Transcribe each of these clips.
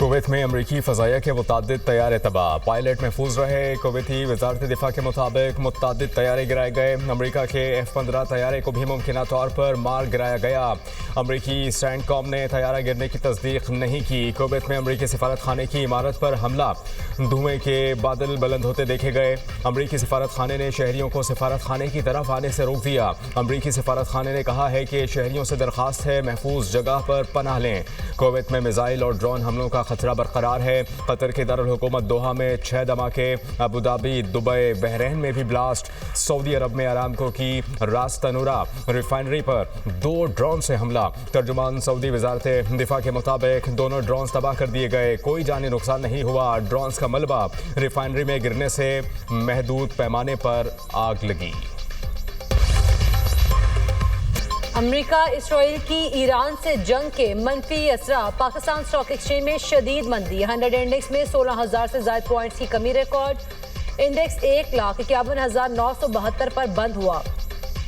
Kuwait में अमरीकी फ़ज़ाइया के मुतादिद तैयारे तबाह, पायलट महफूज रहे। कुवैती वज़ारत दिफा के मुताबिक मुतादिद तैयारे गिराए गए। अमरीका के F-15 तैयारे को भी मुमकिना तौर पर मार गिराया गया। अमरीकी सैंडकॉम ने तैयारा गिरने की तस्दीक नहीं की। कुवैत में अमरीकी सिफारत खाने की इमारत पर हमला, धुएं के बादल बुलंद होते देखे गए। अमरीकी सिफारत खाने ने शहरियों को सिफारत खाने की तरफ आने से रोक दिया। अमरीकी सिफारत खाने ने कहा है कि शहरियों से दरख्वास्त है महफूज जगह पर पनाह लें। कुवैत में मिसाइल और ड्रोन हमलों का खतरा बरकरार है। कतर के दारुल हुकूमत दोहा में 6 धमाके, अबू धाबी, दुबई, बहरीन में भी ब्लास्ट। सऊदी अरब में अरामको की रास तनूरा रिफाइनरी पर 2 ड्रोन से हमला। तर्जुमान सऊदी वजारत दिफा के मुताबिक दोनों ड्रोन तबाह कर दिए गए, कोई जानी नुकसान नहीं हुआ। ड्रोन का मलबा रिफाइनरी में गिरने से महदूद पैमाने पर आग लगी। अमेरिका इसराइल की ईरान से जंग के मनफी असरा, पाकिस्तान स्टॉक एक्सचेंज में शदीद मंदी। 100 इंडेक्स में 16,000 से ज्यादा पॉइंट्स की कमी रिकॉर्ड। इंडेक्स 1,51,972 पर बंद हुआ।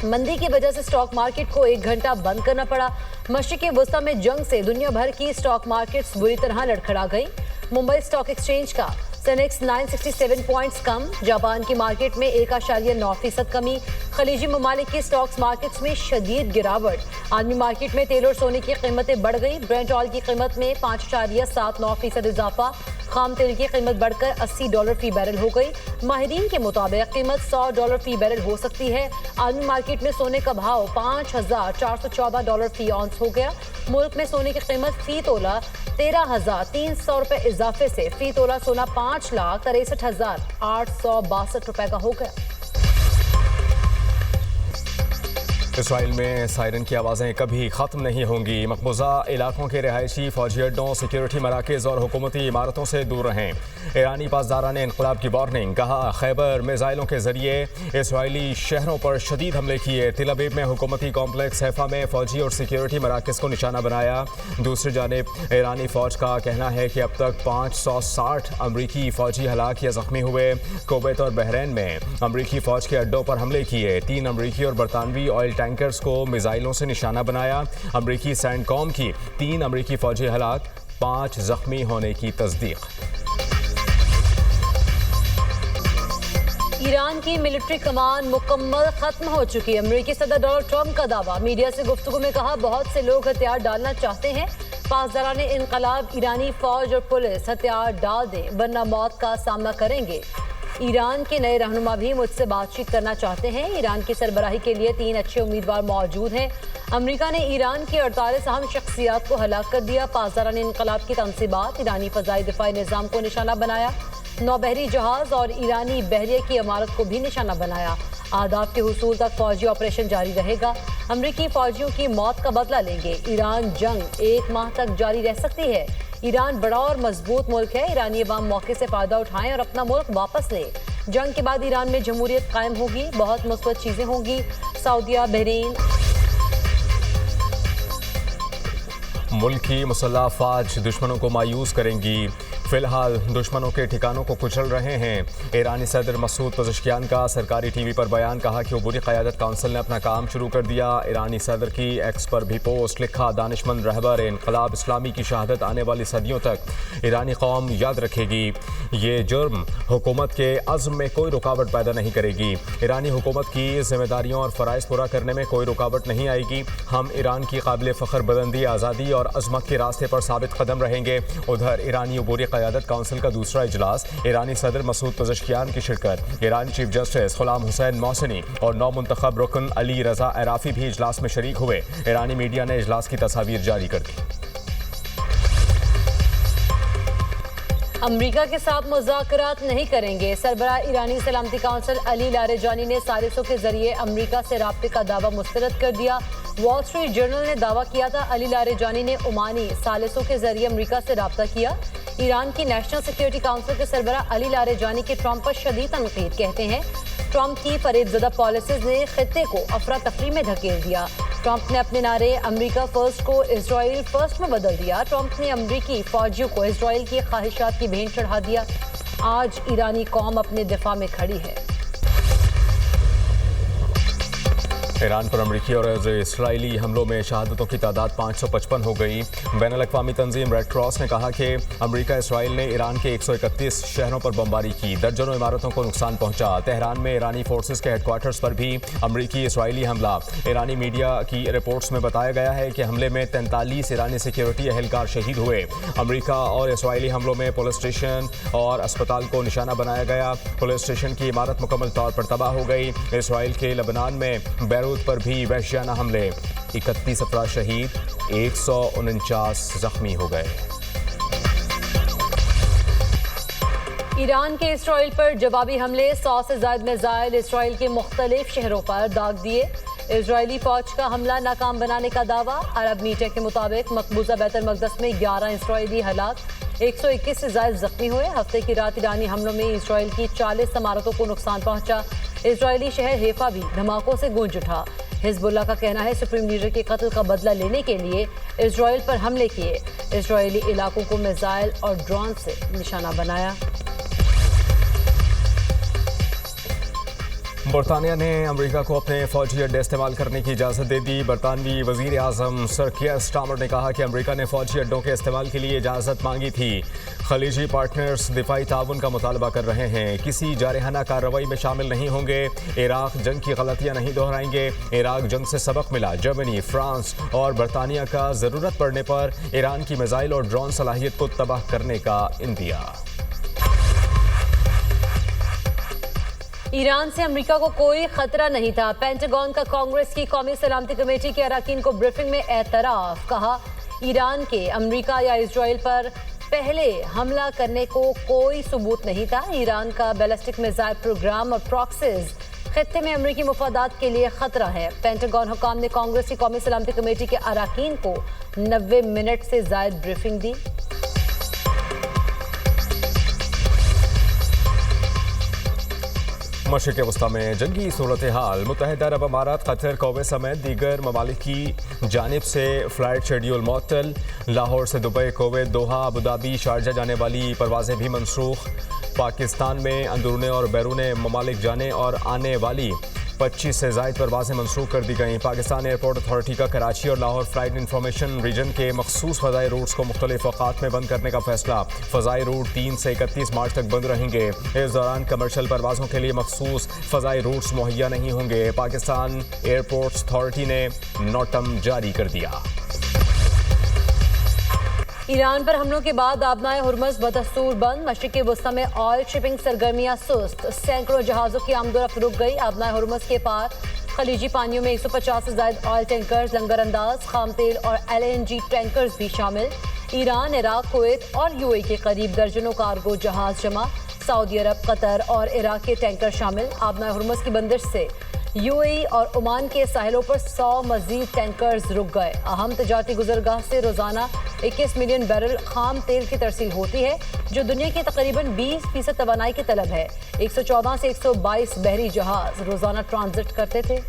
मंदी की वजह से स्टॉक मार्केट को 1 घंटा बंद करना पड़ा। मशरिक़ी वस्ता में जंग से दुनिया भर की स्टॉक मार्केट्स बुरी तरह लड़खड़ा गई। मुंबई स्टॉक एक्सचेंज का सेनेक्स 967 पॉइंट्स कम। जापान की मार्केट में 1.9% कमी। खलीजी ममालिक की स्टॉक्स मार्केट्स में शदीद गिरावट। आलमी मार्केट में तेल और सोने की कीमतें बढ़ गई। ब्रेंट ऑयल की कीमत में 5.79% इजाफा। खाम तेल की कीमत बढ़कर $80 फी बैरल हो गई। माहिरीन के मुताबिक कीमत $100 फी बैरल हो सकती है। आलमी मार्केट में सोने का भाव $5,414 फी ऑन्स हो गया। मुल्क में सोने की कीमत फी तोला 13,300 रुपए इजाफे से फी तोला सोना 5,63,862 रुपए का हो गया। इसराइल में सायरन की आवाज़ें कभी ख़त्म नहीं होंगी। मकबूजा इलाकों के रिहायशी, फौजी अड्डों, सिक्योरिटी मराकज़ और हुकूमती इमारतों से दूर रहें। ईरानी पासदारान इनकलाब की वार्निंग, कहा खैबर मिसाइलों के जरिए इसराइली शहरों पर शदीद हमले किए। तिल अबीब में हुकूमती कॉम्प्लेक्स हैफा में फौजी और सिक्योरिटी मराकज़ को निशाना बनाया। दूसरी जानिब ईरानी फ़ौज का कहना है कि अब तक 560 अमरीकी फ़ौजी हलाक या ज़ख्मी हुए। कुवैत और बहरीन में अमरीकी फ़ौज के अड्डों पर हमले किए। 3 अमरीकी और बरतानवी ऑयल टैंकर्स को मिसाइलों से निशाना बनाया। अमरीकी सैंडकॉम की 3 अमरीकी फ़ौजी हलाक, 5 ज़ख्मी होने की तस्दीक। ईरान की मिलिट्री कमान मुकम्मल खत्म हो चुकी है। अमेरिकी सदर डोनाल्ड ट्रंप का दावा। मीडिया से गुफ्तगू में कहा, बहुत से लोग हथियार डालना चाहते हैं। पासदारान इनकलाब ईरानी फौज और पुलिस हथियार डाल दें वरना मौत का सामना करेंगे। ईरान के नए रहनुमा भी मुझसे बातचीत करना चाहते हैं। ईरान की सरबराही के लिए 3 अच्छे उम्मीदवार मौजूद हैं। अमेरिका ने ईरान की 48 अहम शख्सियात को हलाक कर दिया। पासदारान इनकलाब की तंसीबात, ईरानी फ़ज़ाई दिफाई निज़ाम को निशाना बनाया। 9 बहरी जहाज और ईरानी बहरिया की इमारत को भी निशाना बनाया। आदाब के हुसूल तक फौजी ऑपरेशन जारी रहेगा। अमरीकी फौजियों की मौत का बदला लेंगे। ईरान जंग 1 माह तक जारी रह सकती है। ईरान बड़ा और मजबूत मुल्क है। ईरानी अवाम मौके से फ़ायदा उठाएं और अपना मुल्क वापस लें। जंग के बाद ईरान में जमहूरियत कायम होगी, बहुत मुस्बत चीज़ें होंगी। सऊदीया, बहरीन, मुल्क की मुसल्लह अफ़वाज दुश्मनों को मायूस करेंगी। फिलहाल दुश्मनों के ठिकानों को कुचल रहे हैं। ईरानी सदर मसूद पज़ेश्कियान का सरकारी टीवी पर बयान, कहा कि अबूरी क़यादत काउंसिल ने अपना काम शुरू कर दिया। ईरानी सदर की एक्स पर भी पोस्ट, लिखा दानिशमंद रहबर इनक़लाब इस्लामी की शहादत आने वाली सदियों तक ईरानी कौम याद रखेगी। ये जुर्म हुकूमत के अज़्म में कोई रुकावट पैदा नहीं करेगी। ईरानी हुकूमत की जिम्मेदारियों और फ़राइज़ पूरा करने में कोई रुकावट नहीं आएगी। हम ईरान की काबिल फ़ख्र बुलंदी, आज़ादी और अज़मत के रास्ते पर साबित कदम रहेंगे। उधर ईरानी अबूरी क़यादत काउंसिल का दूसरा इजलास, ईरानी सदर मसूद पज़ेश्कियान की शिरकत। ईरानी चीफ जस्टिस ग़ुलाम हुसैन मोहसिनी और नौ मुंतखब रुकन अली रज़ा अराफ़ी भी इजलास में शरीक हुए। ईरानी मीडिया ने इजलास की तस्वीर जारी कर दी। अमेरिका के साथ मुज़ाकरात नहीं करेंगे। सरबराह ईरानी सलामती काउंसिल अली लारेजानी ने सालिसों के जरिए अमेरिका से राब्ते का दावा मुस्तरद कर दिया। वॉल स्ट्रीट जर्नल ने दावा किया था अली लारेजानी ने ओमानी सालिसों के जरिए अमेरिका से राब्ता किया। ईरान की नेशनल सिक्योरिटी काउंसिल के सरबराह अली लारेजानी के ट्रंप पर शदीद तनकीद, कहते हैं ट्रंप की फरेबज़दा पॉलिसीज़ ने खित्ते को अफरा तफरी में धकेल दिया। ट्रंप ने अपने नारे अमेरिका फर्स्ट को इजराइल फर्स्ट में बदल दिया। ट्रंप ने अमेरिकी फौजियों को इजराइल की ख्वाहिशात की भेंट चढ़ा दिया। आज ईरानी कौम अपने दिफा में खड़ी है। ईरान पर अमरीकी और इसराइली हमलों में शहादतों की तादाद 555 हो गई। बैन अल-अक़वामी तंजीम रेड क्रॉस ने कहा कि अमरीका इसराइल ने ईरान के 131 शहरों पर बमबारी की, दर्जनों इमारतों को नुकसान पहुंचा। तेहरान में ईरानी फोर्सेस के हेडक्वार्टर्स पर भी अमरीकी इसराइली हमला। ईरानी मीडिया की रिपोर्ट्स में बताया गया है कि हमले में 43 ईरानी सिक्योरिटी एहलकार शहीद हुए। अमरीका और इसराइली हमलों में पुलिस स्टेशन और अस्पताल को निशाना बनाया गया। पुलिस स्टेशन की इमारत मुकम्मल तौर पर तबाह हो गई। इसराइल के लबनान में बैरूत पर भी वहशियाना हमले, 31 अफराद शहीद, 149 जख्मी हो गए। ईरान के इसराइल पर जवाबी हमले, 100 से ज्यादा मिसाइल इसराइल के मुख्तलिफ शहरों पर दाग दिए। इजरायली फौज का हमला नाकाम बनाने का दावा। अरब मीडिया के मुताबिक मकबूजा बैतुल मक़दस में 11 इसराइली हलाक, 121 से ज्यादा जख्मी हुए। हफ्ते की रात ईरानी हमलों में इसराइल की 40 इमारतों को नुकसान पहुंचा। इजरायली शहर हेफा भी धमाकों से गूंज उठा। हिजबुल्लाह का कहना है सुप्रीम लीडर के कत्ल का बदला लेने के लिए इजराइल पर हमले किए। इजरायली इलाकों को मिसाइल और ड्रोन से निशाना बनाया। बरतानिया ने अमेरिका को अपने फौजी अड्डे इस्तेमाल करने की इजाज़त दे दी। बरतानवी वज़ीर आज़म सर कियर स्टार्मर ने कहा कि अमेरिका ने फौजी अड्डों के इस्तेमाल के लिए इजाज़त मांगी थी। खलीजी पार्टनर्स दिफाई ताउन का मुतालबा कर रहे हैं, किसी जारहाना कार्रवाई में शामिल नहीं होंगे। इराक जंग की गलतियाँ नहीं दोहराएंगे। इराक जंग से सबक मिला। जर्मनी, फ्रांस और बरतानिया का ज़रूरत पड़ने पर ईरान की मिसाइल और ड्रोन सलाहियत को तबाह करने का इंदिया। ईरान से अमेरिका को कोई खतरा नहीं था। पेंटागन का कांग्रेस की कौमी सलामती कमेटी के अरकान को ब्रीफिंग में एतराफ़। कहा, ईरान के अमेरिका या इसराइल पर पहले हमला करने को कोई सबूत नहीं था। ईरान का बैलिस्टिक मिसाइल प्रोग्राम और प्रॉक्सीज खित्ते में अमेरिकी मुफादात के लिए खतरा है। पेंटागन हुकाम ने कांग्रेस की कौमी सलामती कमेटी के अरकान को 90 मिनट से ज़ायद ब्रीफिंग दी। मशरिक़ वस्ता में जंगी सूरत हाल। मुत्तहिदा अरब अमारात, कतर, कुवैत समेत दीगर ममालिक की जानिब से फ़्लाइट शेड्यूल मुअत्तल। लाहौर से दुबई, कुवैत, दोहा, अबूधाबी, शारजा जाने वाली परवाज़ें भी मनसूख। पाकिस्तान में अंदरूने और बैरूने ममालिक जाने और आने वाली 25 से ज़ायद परवाज़ें मनसूख कर दी गईं। पाकिस्तान एयरपोर्ट अथॉरिटी का कराची और लाहौर फ़्लाइट इंफॉर्मेशन रीजन के मखसूस फ़ज़ाई रूट्स को मुख्तलिफ औक़ात में बंद करने का फैसला। फ़ज़ाई रूट 3 से 31 मार्च तक बंद रहेंगे। इस दौरान कमर्शल परवाज़ों के लिए मखसूस फ़ज़ाई रूट्स मुहैया नहीं होंगे। पाकिस्तान एयरपोर्ट्स अथॉरिटी ने नोटम जारी कर दिया। ईरान पर हमलों के बाद आबनाए हुर्मुज़ बदस्तूर बंद। मशरिक़ वस्ता में ऑयल शिपिंग सरगर्मियां सुस्त। सैकड़ों जहाज़ों की आमदोरफ्त रुक गई। आबनाए हुर्मुज़ के पार खलीजी पानियों में 150 से ज़ायद ऑयल टैंकर्स लंगर अंदाज, खाम तेल और LNG टैंकर्स भी शामिल। ईरान, इराक, कुवैत और UAE के करीब दर्जनों कार्गो जहाज़ जमा। सऊदी अरब, कतर और इराक के टैंकर शामिल। आबनाए हुर्मुज़ की बंदिश से UAE और ओमान के साहिलों पर 100 मजीद टैंकर्स रुक गए। अहम तजारती गुजरगाह से रोज़ाना 21 मिलियन बैरल खाम तेल की तरसील होती है, जो दुनिया की तकरीबन 20% तवानाई की तलब है। 114 से 122 बहरी जहाज रोज़ाना ट्रांजिट करते थे।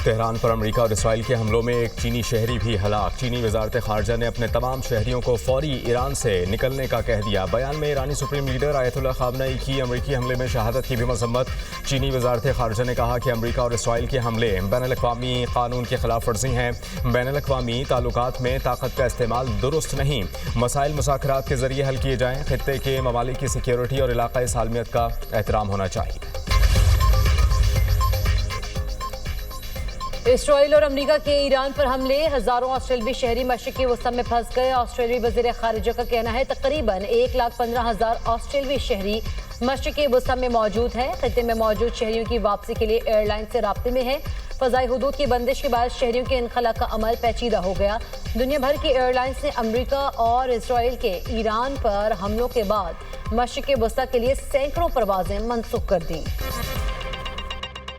तेहरान पर अमेरिका और इसराइल के हमलों में एक चीनी शहरी भी हलाक। चीनी वजारत खारजा ने अपने तमाम शहरियों को फौरी ईरान से निकलने का कह दिया। बयान में ईरानी सुप्रीम लीडर आयतुल्लाह खामनई की अमेरिकी हमले में शहादत की भी मजम्मत। चीनी वजारत खारजा ने कहा कि अमेरिका और इसराइल के हमले बैन अल-अक़वामी कानून की खिलाफ वर्जी हैं। बैन अल-अक़वामी ताल्लुकात में ताकत का इस्तेमाल दुरुस्त नहीं। मसाइल मुज़ाकरात के जरिए हल किए जाएँ। खित्ते के ममालिक की सिक्योरिटी और इलाक़ाई सालमियत का एहतराम होना चाहिए। इसराइल और अमेरिका के ईरान पर हमले, हजारों ऑस्ट्रेलियाई शहरी मशरिक़ी वस्ता में फंस गए। ऑस्ट्रेलियाई वज़ीर ख़ारिजा का कहना है तकरीबन 1,15,000 ऑस्ट्रेलियाई शहरी मशरिक़ी वस्ता में मौजूद हैं। खित्ते में मौजूद शहरियों की वापसी के लिए एयरलाइन से राब्ते में है। फ़ज़ाई हुदूद की बंदिश के बाद शहरियों के इनखला का अमल पेचीदा हो गया। दुनिया भर की एयरलाइंस ने अमेरिका और इसराइल के ईरान पर हमलों के बाद मशरिक़ी वस्ता के लिए सैकड़ों परवाज़ें मनसूख कर दी।